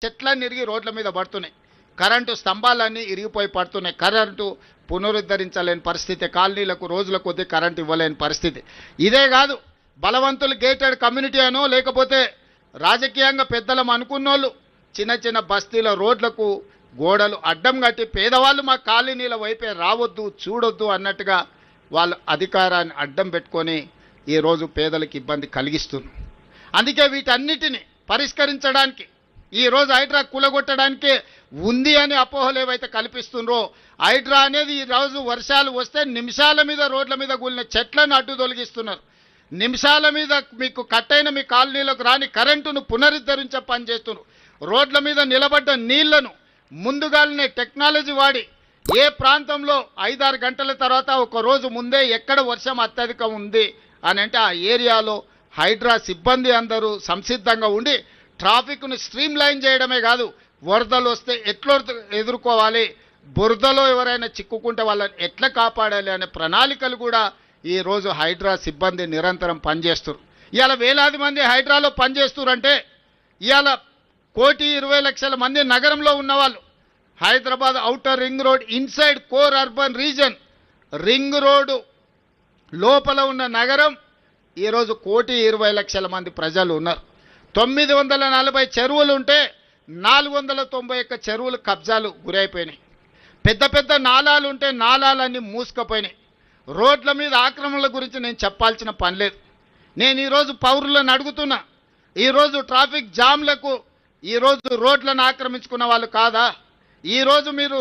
చెట్లన్నీ ఇరిగి రోడ్ల మీద పడుతున్నాయి, కరెంటు స్తంభాలన్నీ ఇరిగిపోయి పడుతున్నాయి, కరెంటు పునరుద్ధరించలేని పరిస్థితి, కాలనీలకు రోజుల కొద్దీ కరెంటు ఇవ్వలేని పరిస్థితి. ఇదే కాదు, బలవంతులు గేటెడ్ కమ్యూనిటీ అనో లేకపోతే రాజకీయంగా పెద్దలం అనుకున్నోళ్ళు చిన్న చిన్న బస్తీల రోడ్లకు గోడలు అడ్డం కట్టి పేదవాళ్ళు మా కాలనీల వైపే రావద్దు చూడొద్దు అన్నట్టుగా వాళ్ళు అధికారాన్ని అడ్డం పెట్టుకొని ఈరోజు పేదలకు ఇబ్బంది కలిగిస్తున్నారు. అందుకే వీటన్నిటిని పరిష్కరించడానికి ఈరోజు హైడ్రా కూలగొట్టడానికే ఉంది అని అపోహలు ఏవైతే కల్పిస్తున్నారో, హైడ్రా అనేది ఈరోజు వర్షాలు వస్తే నిమిషాల మీద రోడ్ల మీద కూలిన చెట్లను అడ్డు తొలగిస్తున్నారు, నిమిషాల మీద మీకు కట్టైన మీ కాలనీలకు రాని కరెంటును పునరుద్ధరించే పని చేస్తున్నారు, రోడ్ల మీద నిలబడ్డ నీళ్లను ముందుగానే టెక్నాలజీ వాడి ఏ ప్రాంతంలో 5-6 గంటల తర్వాత ఒక రోజు ముందే ఎక్కడ వర్షం అత్యధికం ఉంది అని అంటే ఆ ఏరియాలో హైడ్రా సిబ్బంది అందరూ సంసిద్ధంగా ఉండి ట్రాఫిక్ను స్ట్రీమ్ లైన్ చేయడమే కాదు, వరదలు వస్తే ఎట్లా ఎదుర్కోవాలి, బురదలో ఎవరైనా చిక్కుకుంటే వాళ్ళని ఎట్లా కాపాడాలి అనే ప్రణాళికలు కూడా ఈరోజు హైడ్రా సిబ్బంది నిరంతరం పనిచేస్తారు. ఇవాళ వేలాది మంది హైడ్రాలో పనిచేస్తున్నారంటే ఇవాళ 1,20,00,000 మంది నగరంలో ఉన్నవాళ్ళు, Hyderabad outer ring road inside core urban reason ring road లోపల ఉన్న నగరం ఈరోజు 1,20,00,000 మంది ప్రజలు ఉన్నారు. 940 చెరువులు ఉంటే 491 చెరువులు కబ్జాలు గురైపోయినాయి. పెద్ద పెద్ద నాలాలు ఉంటే నాలాలన్నీ మూసుకుపోయినాయి. రోడ్ల మీద ఆక్రమణల గురించి నేను చెప్పాల్సిన పని లేదు. నేను ఈరోజు పౌరులను అడుగుతున్నా, ఈరోజు ట్రాఫిక్ జామ్లకు ఈరోజు రోడ్లను ఆక్రమించుకున్న వాళ్ళు కాదా? ఈరోజు మీరు